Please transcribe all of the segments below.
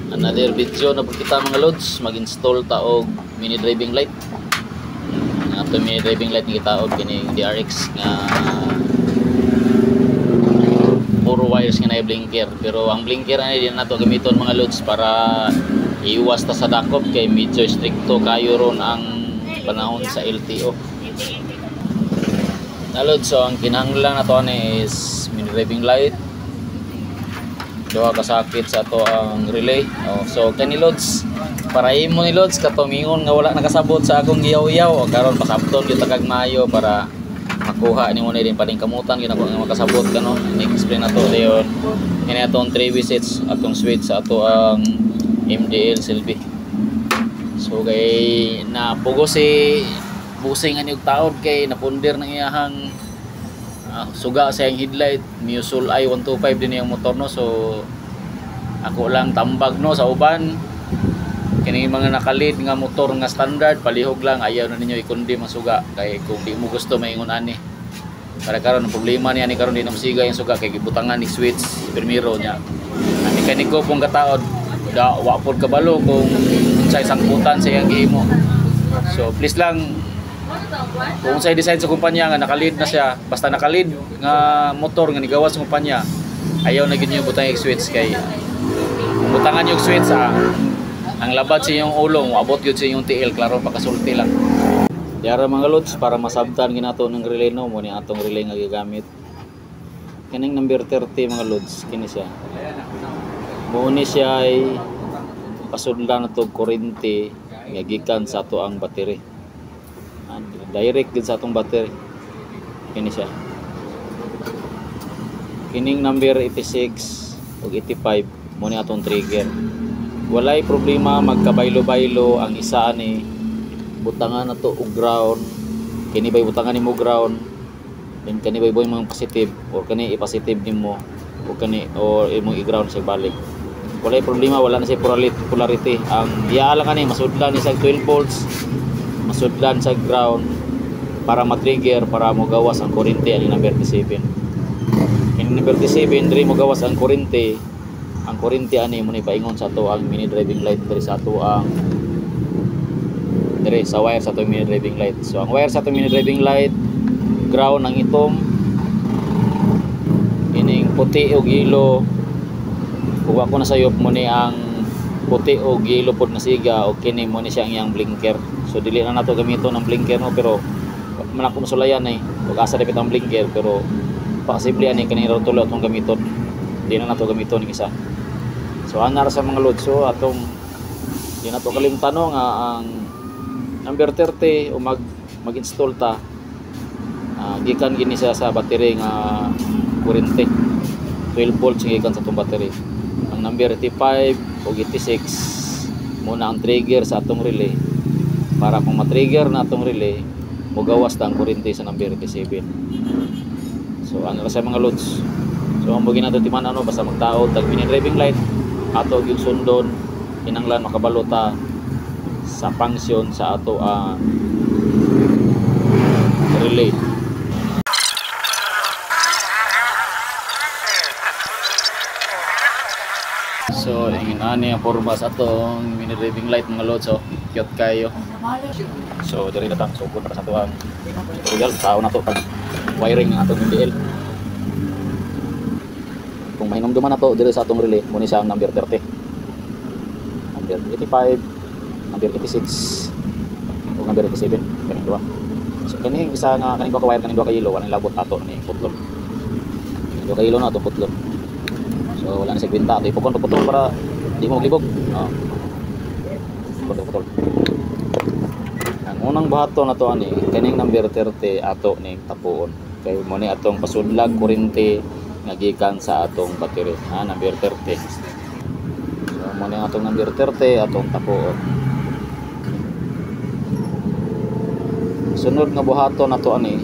Another video na po kita mga lods, mag-install ta og mini driving light. Ato mini driving light ni kita og kini DRX nga puro wires nga na blinker, pero ang blinker ani din nato gamiton mga lods para iwas ta sa dakop kay medyo stricto kayo ron ang panahon sa LTO. Na lods, so ang kinahanglan nato ani is mini driving light, duha ka sakit sa ato ang relay. So kani lods, para imo ni lods katumingon nga wala nakasabot sa akong giyaw-yaw, karon pasabton gyud ta kag maayo para makuha ni mo na din paling kamutan ginako nga makasabot kano. Ni-explain nato dayon kini atong 3 visits atong switch sa ato ang MDL Silvi. So kay napugo si busing ani og taod kay napunder ng iyahang suga sa iyang headlight. Musul I 125 din yung motor no. So ako lang tambag no sa uban kini mga nakalid nga motor nga standard palihog lang, ayaw na ninyo ikundi ang suga kay kung di mo gusto maingon ani. Para karon ang problema niya ni karon di na masiga yung suga kay gibutangan ni switch primero niya. Ang mekaniko pong kataod da wa pod kabalo kung unsay sangputan sa iyang gihimo. So please lang, kung unsay design sa kumpanya nga nakalid na siya, basta nakalid nga motor nga nigawas sa kumpanya, ayaw na gid niyo butang yung switch kay butangan yung switch ang labad sa iyong ulong, abot yun sa iyong TL, klaro pakasulti lang. Diara mga lods, para masabtan ginato ng relay no, mo ni atong relay nga gigamit. Kining number 30 mga lods, kini siya. Muni siya ay pasudlan na to kuryente nga gikan sa ato ang battery. Direct gid sa atong battery. Kini siya. Kining number 86 ug 85 mo ni atong trigger. Walay problema magkabaylo-baylo ang isa ani butangan nato og ground. Kini bay butangan nimo ground, then kani bay mo positive or kani i-positive nimo o kani or imong i-ground sa balik. Walay problema, wala na sa polarity. Ang iya lang ani masudlan ni sa 12 volts, masudlan sa ground para ma-trigger para mo gawas ang kuryente ani number 37. Kini number 37 diri mo gawas ang kuryente. Ang kuryente ani mo ni paingon sa ato ang mini driving light diri sa ato ang diri sa wire sa ato mini driving light. So ang wire sa ato mini driving light, ground ang itom, ining puti o yellow. Kung ako na sayop mo ni ang puti o yellow pod na siga o kini mo ni siya ang iyang blinker. So dili na nato gamiton ang blinker no, pero man ako nasulayan ug asa dapat ang blinker, pero possibly ani kani ra tulo atong gamiton. Di na nato gamiton ng isa. So anar sa mga lods, so atong di na to kalimtan no nga ang number 30 o mag-install ta gikan gini siya sa battery nga kuryente 12 volts gikan sa atong battery. Ang number 85 o 86 muna ang trigger sa atong relay para kung ma-trigger na atong relay mo gawas ta ang kuryente sa number 87. So ano sa mga loads, so ang bugin nato timan ano basta magtaod tag mini driving light ato yung sundon kinanglan makabalota sa function sa ato relay. So ingin ani ang forma sa atong mini driving light mga lods, so cute kayo. So diri na ta sugod para sa ato ang tutorial tao na to pag wiring ng atong MDL. Kung mahinumduman na to dito sa atong relay, muna siya ang number 30, number 85, number 86 o number 87, kaning duha. So kaning isa nga kaning duha ka wire, kaning duha ka yellow, wala labot ato ni putlon. Kaning duha ka yellow na ato putlon. So wala na sa kwenta ato ipukon-putol para di mo maglibog. Putol-putol. Ang unang buhaton na to ani kaning number 30 ato ning tapuon. Kay mo ni atong pasudlag kuryente nagikan sa atong battery number 30. So mo ni atong number 30 atong tapuon. Sunod nga buhaton nato ani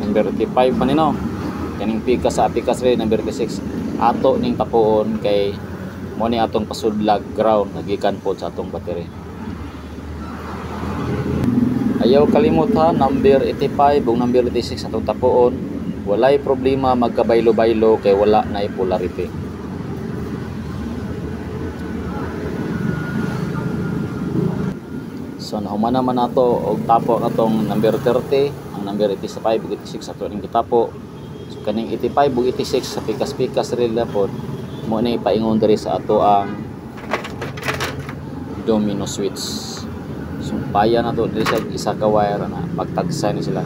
number 35 man no, kaning pikas sa pikas rin number 36 ato ning tapuon kay mo ni atong pasudlag ground nagikan po sa atong battery. Ayaw kalimot ha, number 85 ug number 86 atong tapuon. Walay problema magkabaylo-baylo kay wala na polarity. So nahumana man nato og tapo katong number 30, ang number 85 ug 86 ato ning gitapo. So kaning 85 ug 86 sa pikas-pikas reel na pod mo ni paingon diri sa ato ang domino switch. Sumpaya na to diri sa isa ka wire na pagtagsa ni sila.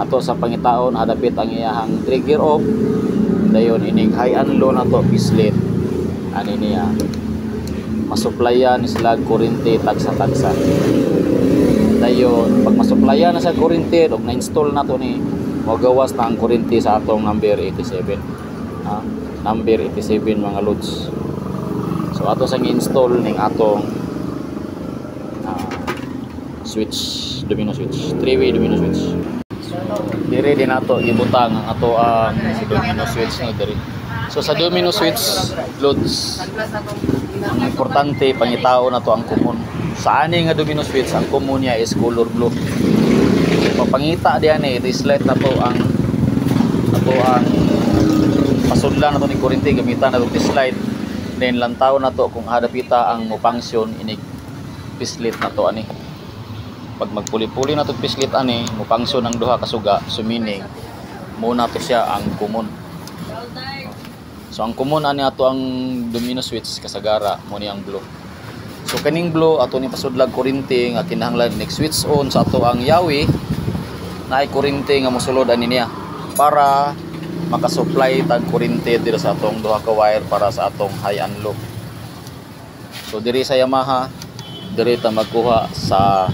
Ato sa pangitaon hadapit ang iyahang trigger off. Dayon ining high and low na to pislit. Ani niya masuplayan sila kuryente tagsa-tagsa. Dayon pag masuplayan na sa kuryente og na-install na to ni magawas na ang kuryente sa atong number 87. Number 87 mga lods. So ato sang install ning atong switch, domino switch, 3-way domino switch. Diri din nato ibutang ang ato ang domino switch nga diri. So sa domino switch loads, ang importante pangitao na to ang common. Sa ani nga domino switch ang common niya is color blue. Papangita diyan it is light na to ang pasudlan na to ni kuryente gamitan na to this light. Then lantaw na to kung hadapita ang mo function inig pislit na to ani. Pag magpuli-puli na to pislit ani mo function ang duha ka suga, so meaning muna to siya ang common. So ang common ani ato ang domino switch kasagara mo ni ang blue. So kaning blue ato ni pasudlag kuryente nga kinahanglan next switch on sa ato ang yawi na ay kuryente nga mosulod ani niya para makasupply tag kuryente diri sa atong duha ka wire para sa atong high and low. So diri sa Yamaha diri ta magkuha sa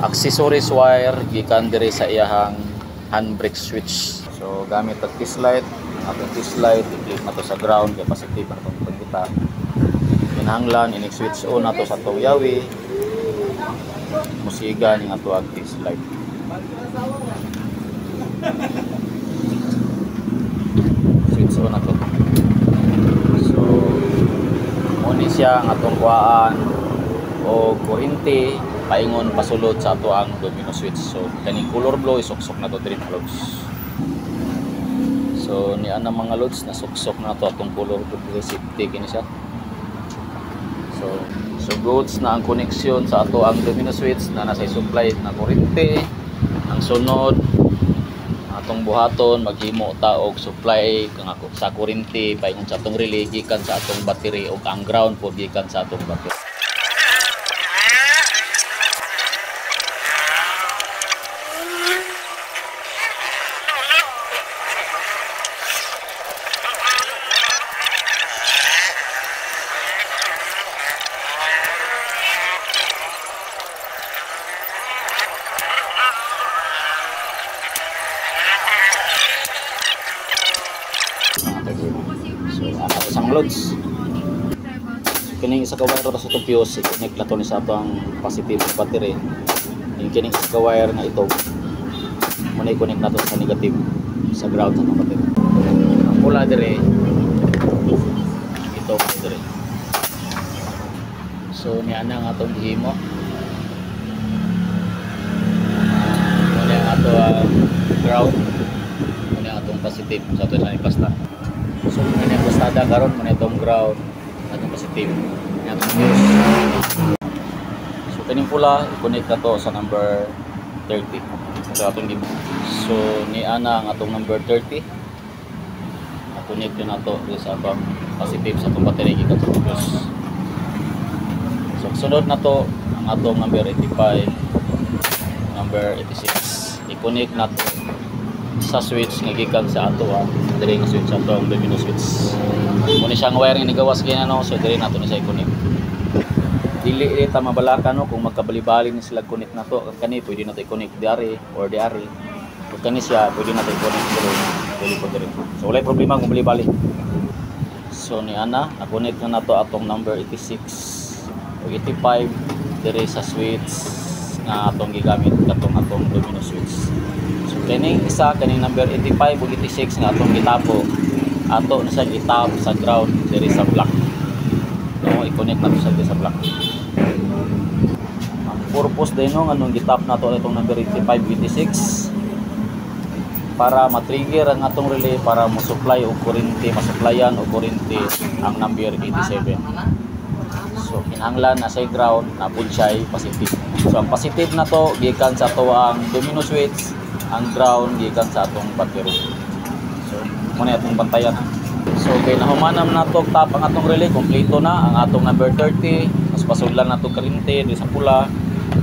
accessories wire gikan diri sa iyahang handbrake switch. So gamit ang test light, atong test light i-click nato sa ground kay positive na itong pagkita. Kinahanglan inig switch on nato sa atong yawi. Musiga ning ato ang test light. Switch on nato. So muni siya ang atong kuhaan o kuryente paingon pasulod sa ato ang domino switch. So kaning color blue isuksok na to diri loads. So ni ana mga loads na suksok na to atong color blue safety kini siya. So goods na ang connection sa ato ang domino switch na nasa supply na kuryente. Ang sunod atong buhaton maghimo ta og supply kang ako sa kuryente paingon sa atong relay gikan sa atong battery ug ang ground po gikan sa atong battery. So ang loads kining isa ka wire ra sa itong fuse i-connect na to ni sa ato ang positive battery. Yung kining isa ka wire nga ito muna i-connect na to sa negative sa ground sa battery. Ang pula dire ito dire. So ni ana nga atong gihimo muna ang ato ground muna ang atong positive sa ato sa ipasta. So muna ang pastada karon muna itong ground atong positive ni atong fuse. So kaning pula i-connect na to sa number 30 sa atong gihimo. So ni ana ang atong number 30 na-connect na to sa atong positive sa atong battery gikan sa fuse. So sunod na to ang atong number 85 number 86 i-connect na to sa switch nga gikan sa ato diri nga switch ato ang domino switch. Muna siyang wiring ni gawas ginano so diri nato ni sa i-connect. Dili ta mabalakan no kung magkabali-bali ni sila connect na to kani pwede nato i-connect diari or diari. Kung kani siya pwede nato i-connect diri po diri. So wala problema kung bali-bali. So ni ana na-connect na nato atong number 86 o 85 diri sa switch nga atong gigamit katong atong domino switch. So kaning isa kaning number 85 ug 86 nga atong gitapo ato na sa itap sa ground diri sa block. No, i-connect nato sa block. Ang purpose din no anong gitap nato itong number 85 86 para ma-trigger ang atong relay para mo-supply og kuryente, masupplyan og kuryente ang number 87. So So kinahanglan na sa ground na pud siya positive. So ang positive na to gikan sa ato ang domino switch, ang ground gikan sa atong battery. So muna atong bantayan ha. So kay nahumanam na to tap ang atong relay, kompleto na ang atong number 30, mas pasudlan na to kuryente di sa pula,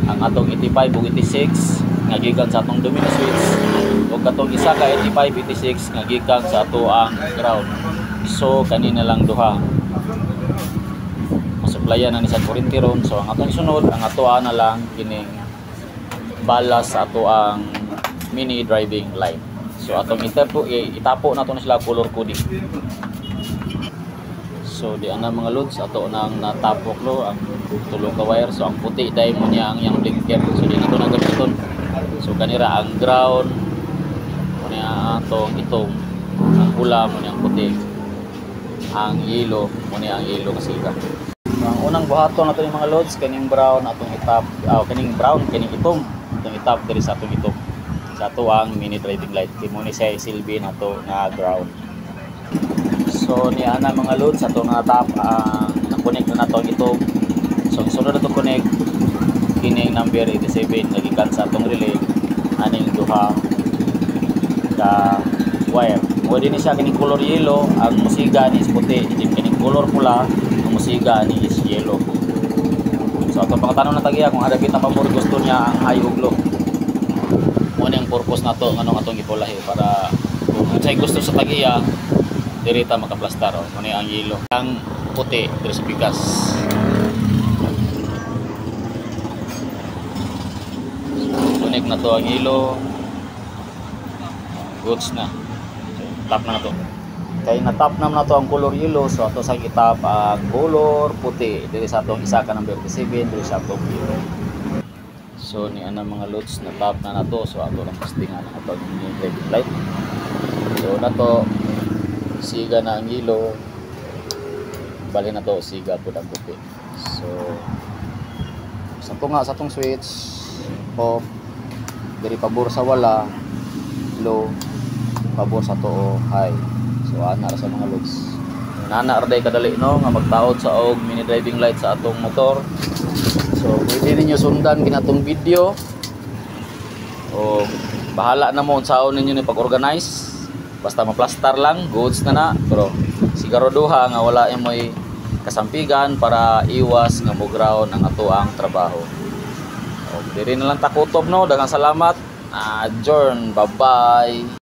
ang atong 85 ug 86 nga gikan sa atong domino switch ug katong isa ka 85 86 nga gikan sa ato ang ground. So kanina lang duha masuplayan na ni sa kuryente ron. So ang atong sunod ang atoa na lang kining balas sa ato ang mini driving light. So atong itapo na to na sila color coding. So di ana mga loads ato nang natapok lo ang tulo ka wire. So ang puti dai mo niya ang yang blinker. So di na to nagamiton. So kanira ang ground mo niya atong itong ang pula mo niya ang puti. Ang yellow mo niya ang yellow kasi ka. So, ang unang buhaton nato ni mga loads kaning brown atong itap kaning brown kaning itom atong itap diri sa atong itom. Sa ato ang mini driving light kimo ni siya silbi nato nga ground. So ni ana mga loads ato nga tap ang na-connect na nato ito. So sunod na to connect kining number 87 nagikan sa atong relay aning duha ka wire. Pwede ni siya kining color yellow, ang musiga ni is puti, kining color pula, ang musiga ni is yellow. So ato pangatanong na tagiya kung ada kita pa more gusto niya ang high ug low. Muna yung purpose na to nganong atong ipulahi para kung say gusto sa tagiya dirita makaplastar o muna ang yellow ang puti diri sa pikas. Connect na to ang yellow, goods na. So, tap na to kay na-tap na to ang color yellow. So ato sa itap ang color puti diri sa atong isa ka number 7 diri sa atong yellow. So ni ana mga loads na tap na nato. So ato lang testingan ang atong driving light. So na to siga na ang yellow, bali na to siga pud ang puti. So sa to nga sa atong switch off diri pabor sa wala low, pabor sa to high. So ana ra sa mga loads. Nana arday kadali no nga magtaod sa og mini driving light sa atong motor. So pwede ninyo sundan kinatong video o bahala na mo unsaon ninyo ni pag-organize. Basta maplastar lang, goods na pero siguraduha nga wala moy kasampigan para iwas nga mo-ground ang ato ang trabaho. O diri na lang takutob no. Daghang salamat. Adjourn. Bye-bye.